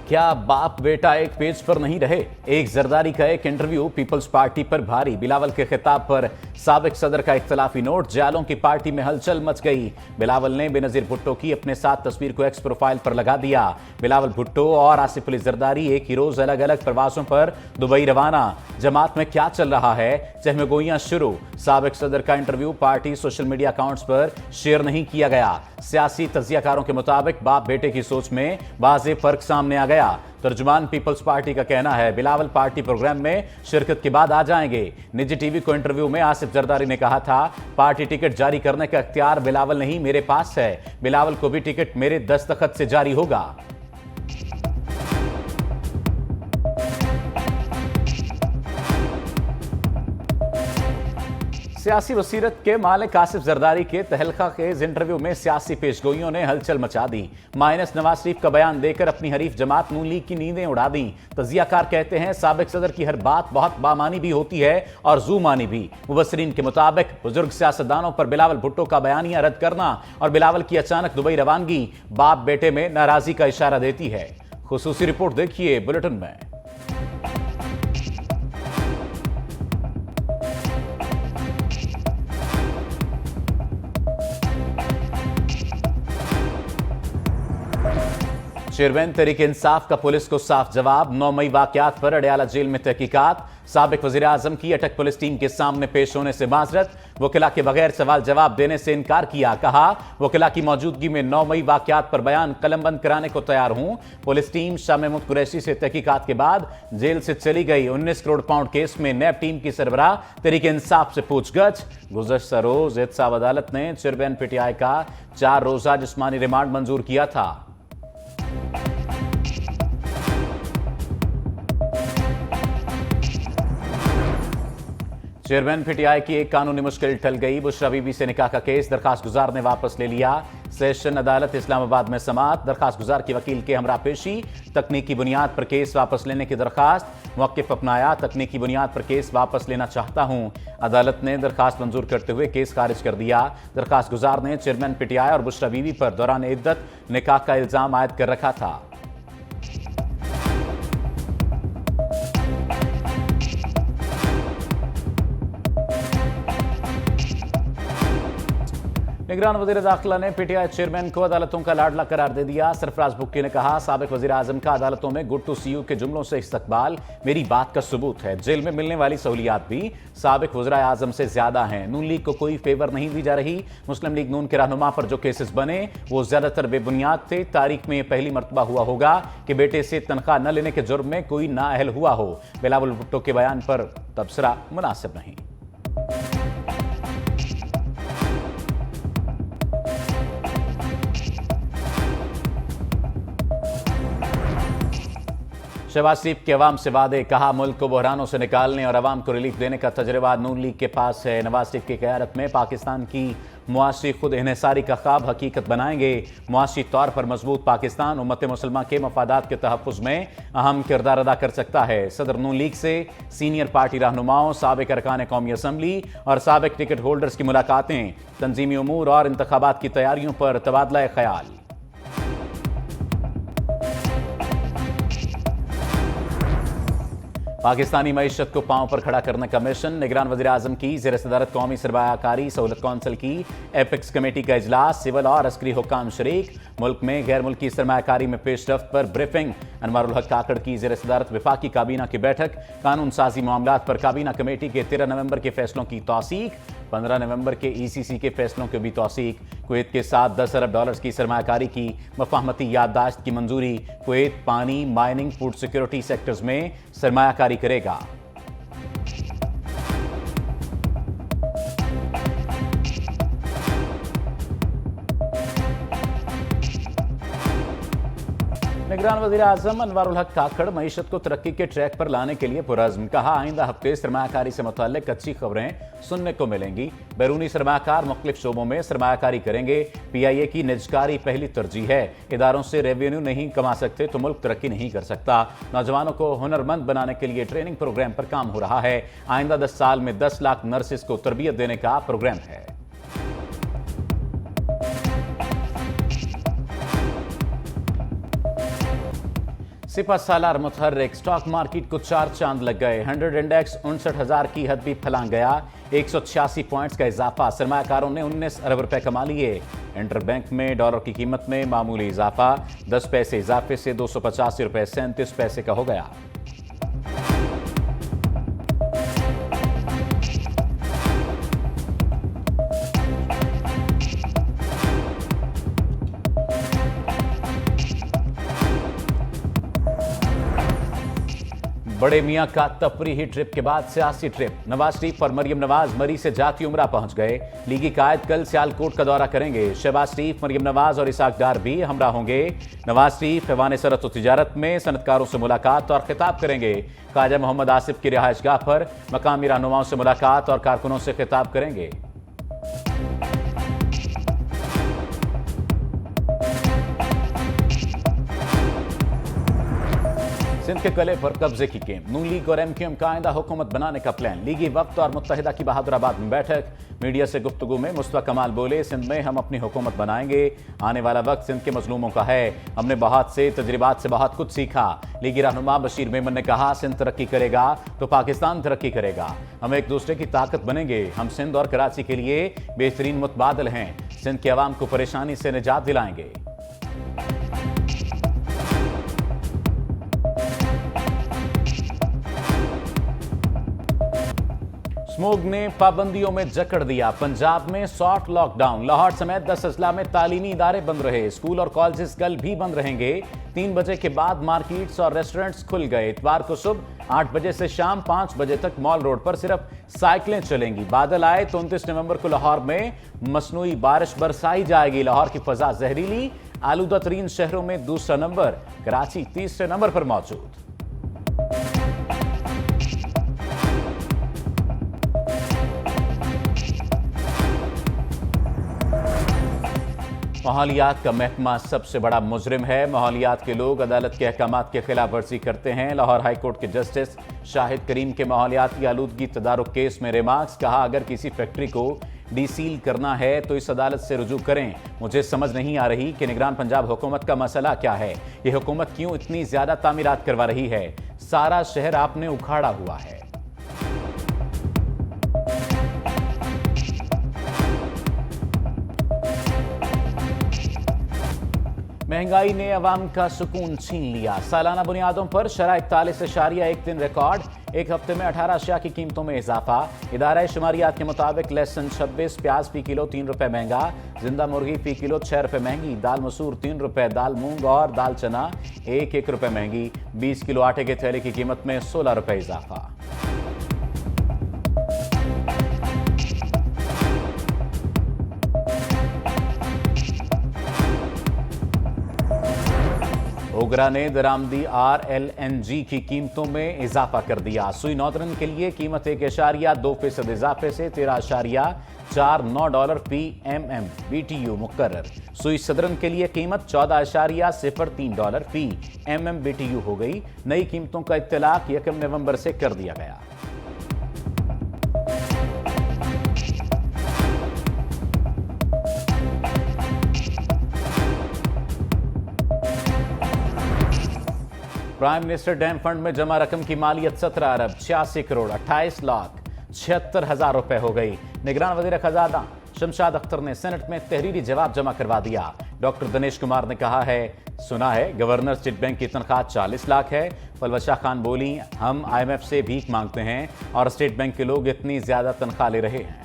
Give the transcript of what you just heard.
क्या बाप बेटा एक पेज पर नहीं रहे? एक जरदारी का एक इंटरव्यू पीपल्स पार्टी पर भारी। बिलावल के खिताब पर साबिक सदर का इख्तलाफी नोट। जालों की पार्टी में हलचल मच गई। बिलावल ने बेनजीर भुट्टो की अपने साथ तस्वीर को एक्स प्रोफाइल पर लगा दिया। बिलावल भुट्टो और आसिफ अली जरदारी एक ही रोज अलग अलग प्रवासों पर दुबई रवाना। जमात में क्या चल रहा है? चहमगोइयां शुरू। साबिक सदर का interview party social media accounts पर शेयर नहीं किया गया। सियासी तजियाकारों के मुताबिक बाप बेटे की सोच में वाज़ेह फर्क सामने आ गया। तर्जुमान पीपल्स पार्टी का कहना है बिलावल पार्टी प्रोग्राम में शिरकत के बाद आ जाएंगे। निजी टीवी को इंटरव्यू में आसिफ जरदारी ने कहा था, पार्टी टिकट जारी करने का इख्तियार बिलावल नहीं मेरे पास है। बिलावल को भी टिकट मेरे दस्तखत से जारी होगा। सियासी बसीरत के मालिक आसिफ जरदारी के तहलका खेज इंटरव्यू में सियासी पेशगोइयों ने हलचल मचा दी। माइनस नवाज शरीफ का बयान देकर अपनी हरीफ जमात नून लीग की नींदें उड़ा दी। तजियाकार कहते हैं साबिक सदर की हर बात बहुत बामानी भी होती है और जू मानी भी। मुबसरीन के मुताबिक बुजुर्ग सियासतदानों पर बिलावल भुट्टो का बयानिया रद्द करना और बिलावल की अचानक दुबई रवानगी बाप बेटे में नाराजगी का इशारा देती है। खुसूसी रिपोर्ट देखिए बुलेटिन में। चेयरमैन तहरीक इंसाफ का पुलिस को साफ जवाब। 9 मई वाकयात पर अडयाला जेल में तहकीकात। साबिक वजीर आजम की अटक पुलिस टीम के सामने पेश होने से माजरत। वकीला के बगैर सवाल जवाब देने से इनकार किया। कहा वकीला की मौजूदगी में 9 मई वाकयात पर बयान कलमबंद कराने को तैयार हूं। पुलिस टीम शाह महमूद कुरैशी से तहकीकात के बाद जेल से चली गई। 19 करोड़ पाउंड केस में नैब टीम की सरबराह तहरीक इंसाफ से पूछगछ। गुज़श्ता रोज एहतसाब अदालत ने चेयरमैन पीटीआई का 4 रोजा जिस्मानी रिमांड मंजूर किया था। चेयरमैन पीटीआई की एक कानूनी मुश्किल टल गई। बुशरा बीबी से निकाह का केस दरखास्त गुजार ने वापस ले लिया। सेशन अदालत इस्लामाबाद में समाअत। दरखास्त गुजार की वकील के हमरा पेशी। तकनीकी बुनियाद पर केस वापस लेने की दरखास्त। मौक़िफ़ अपनाया, तकनीकी बुनियाद पर केस वापस लेना चाहता हूं। अदालत ने दरखास्त मंजूर करते हुए केस खारिज कर दिया। दरखास्त गुजार ने चेयरमैन पीटीआई और बुशरा बीबी पर दौरान इद्दत निकाह का इल्जाम आयद कर रखा था। निगरान वज़ीर दाखिला ने पीटीआई चेयरमैन को अदालतों का लाडला करार दे दिया। सरफराज बुक्की ने कहा साबिक वज़ीर आज़म का अदालतों में गुड टू सी यू के जुमलों से इस्तकबाल मेरी बात का सबूत है। जेल में मिलने वाली सहूलियात भी साबिक वज़ीर आज़म से ज्यादा हैं। नून लीग को कोई फेवर नहीं दी जा रही। मुस्लिम लीग नून के रहनुमा पर जो केसेस बने वो ज्यादातर बेबुनियाद थे। तारीख में यह पहली मरतबा हुआ होगा कि बेटे से तनख्वाह न लेने के जुर्म में कोई नाअहल हुआ हो। बिलावल भुट्टो के बयान पर तबसरा मुनासिब नहीं। शहबाज शरीफ के अवाम से वादे। कहा मुल्क को बहरानों से निकालने और अवाम को रिलीफ देने का तजर्बा नून लीग के पास है। नवाज शरीफ की क़यादत में पाकिस्तान की मुआशी खुद इन्हिसारी का ख्वाब हकीकत बनाएंगे। मुआशी तौर पर मजबूत पाकिस्तान उम्मत मुसलमान के मफादात के तहफ़्फ़ुज़ में अहम किरदार अदा कर सकता है। सदर नून लीग से सीनियर पार्टी रहनुमाओं, साबिक अरकान कौमी असम्बली और साबिक टिकट होल्डर्स की मुलाकातें। तंजीमी उमूर और इंतखाबात की तैयारियों पर तबादला ख्याल। पाकिस्तानी मईशत को पांव पर खड़ा करने का मिशन। निगरान वज़ीर आज़म की ज़ेर सदारत कौमी सरमायाकारी सहूलत कौंसिल की एपेक्स कमेटी का इजलास। सिविल और अस्करी हुक्काम शरीक। मुल्क में गैर मुल्की सरमायाकारी में पेशरफ्त पर ब्रीफिंग। अनवारुल हक काकड़ की ज़ेर सदारत वफाकी काबीना की बैठक। कानून साजी मामलात पर काबीना कमेटी के 13 नवंबर के फैसलों की तौसीक। 15 नवंबर के ECC के फैसलों की भी तौसीक। कुवैत के साथ 10 अरब डॉलर्स की सरमायाकारी की मफाहमती याददाश्त की मंजूरी। कुवैत पानी, माइनिंग, फूड सिक्योरिटी सेक्टर्स में सरमायाकारी करेगा। निगरान वज़ीर आज़म अनवारुल हक काकड़ मईशत को तरक्की के ट्रैक पर लाने के लिए पुरज़्म। कहा आइंदा हफ्ते सरमायाकारी से मुताल्लिक अच्छी खबरें सुनने को मिलेंगी। बैरूनी सरमायाकार मुख्तलिफ शोबों में सरमायाकारी करेंगे। PIA की निजकारी पहली तरजीह है। इदारों से रेवेन्यू नहीं कमा सकते तो मुल्क तरक्की नहीं कर सकता। नौजवानों को हुनरमंद बनाने के लिए ट्रेनिंग प्रोग्राम पर काम हो रहा है। आइंदा 10 साल में 10 लाख नर्सिस को तरबियत देने का प्रोग्राम है। सिपा सालार मुतहर्रिक स्टॉक मार्केट को 4 चांद लग गए। 100 इंडेक्स 59,000 की हद भी फलांग गया। 186 पॉइंट्स का इजाफा। सरमायाकारों ने 19 अरब रुपए कमा लिए। इंटरबैंक में डॉलर की कीमत में मामूली इजाफा। 10 पैसे इजाफे से 285 रुपए 37 पैसे का हो गया। बड़े मियां का तफरीही ट्रिप के बाद सियासी ट्रिप। नवाज शरीफ और मरियम नवाज मरी से जाती उमरा पहुंच गए। लीगी कायद कल सियालकोट का दौरा करेंगे। शहबाज शरीफ, मरियम नवाज और इसाक डार भी हमरा होंगे। नवाज शरीफ ऐवान सनअत व तिजारत में सनतकारों से मुलाकात और खिताब करेंगे। ख्वाजा मोहम्मद आसिफ की रिहाइशगाह पर मकामी रहनुमाओं से मुलाकात और कारकुनों से खिताब करेंगे। सिंध के कले पर कब्जे की गेम। नून लीग और एमक्यूएम का आइंदा हुकूमत बनाने का प्लान। लीगी वक्त और मुत्तहिदा की बहादुराबाद में बैठक। मीडिया से गुफ्तगू में मुस्तफा कमाल बोले, सिंध में हम अपनी हुकूमत बनाएंगे। आने वाला वक्त सिंध के मजलूमों का है। हमने बहुत से तजर्बात से बहुत कुछ सीखा। लीगी रहनुमा बशीर मेमन ने कहा, सिंध तरक्की करेगा तो पाकिस्तान तरक्की करेगा। हम एक दूसरे की ताकत बनेंगे। हम सिंध और कराची के लिए बेहतरीन मुतबादिल हैं। सिंध के अवाम को परेशानी से निजात दिलाएंगे। स्मोग ने पाबंदियों में जकड़ दिया। पंजाब में सॉफ्ट लॉकडाउन। लाहौर समेत 10 अजला में तालीमी इदारे बंद रहे। स्कूल और कॉलेजेस कल भी बंद रहेंगे। 3 बजे के बाद मार्केट्स और रेस्टोरेंट्स खुल गए। इतवार को सुबह 8 बजे से शाम 5 बजे तक मॉल रोड पर सिर्फ साइकिलें चलेंगी। बादल आए तो 29 नवंबर को लाहौर में मसनूई बारिश बरसाई जाएगी। लाहौर की फजा जहरीली। आलूदा तरीन शहरों में दूसरा नंबर। कराची तीसरे नंबर पर मौजूद। माहौलियात का महकमा सबसे बड़ा मुजरिम है। माहौलियात के लोग अदालत के अहकामात के खिलाफ वर्जी करते हैं। लाहौर हाई कोर्ट के जस्टिस शाहिद करीम के माहौलियाती आलूदगी तदारुक केस में रिमार्क्स। कहा, अगर किसी फैक्ट्री को डीसील करना है तो इस अदालत से रुजू करें। मुझे समझ नहीं आ रही कि निगरान पंजाब हुकूमत का मसला क्या है। ये हुकूमत क्यों इतनी ज्यादा तामीरात करवा रही है। सारा शहर आपने उखाड़ा हुआ है। महंगाई ने अवाम का सुकून छीन लिया। सालाना बुनियादों पर शरह 41.1 रिकॉर्ड। एक हफ्ते में 18 अशिया की कीमतों में इजाफा। इदारा शुमारियात के मुताबिक लहसुन 26, प्याज फी किलो 3 रुपए महंगा। जिंदा मुर्गी फी किलो 6 रुपए महंगी। दाल मसूर 3 रुपए। दाल मूंग और दाल चना 1 रुपए महंगी। 20 किलो आटे के थैले की कीमत में 16 रुपए इजाफा। ओगरा ने दरामदी RLNG की कीमतों में इजाफा कर दिया। सुई नौतरन के लिए कीमत 1.2% इजाफे से $13.49 फी MMBTU मुकर्रर। सुई सदरन के लिए कीमत $14.03 फी MMBTU हो गई। नई कीमतों का इत्तलाक 1 नवंबर से कर दिया गया। प्राइम मिनिस्टर डैम फंड में जमा रकम की मालियत 17 अरब 86 करोड़ 28 लाख 76 हजार रुपए हो गई। निगरान वजीर खजाना शमशाद अख्तर ने सेनेट में तहरीरी जवाब जमा करवा दिया। डॉक्टर दिनेश कुमार ने कहा है, सुना है गवर्नर स्टेट बैंक की तनख्वाह 40 लाख है। पलवशा खान बोली, हम IMF से भीख मांगते हैं और स्टेट बैंक के लोग इतनी ज्यादा तनख्वाह ले रहे हैं।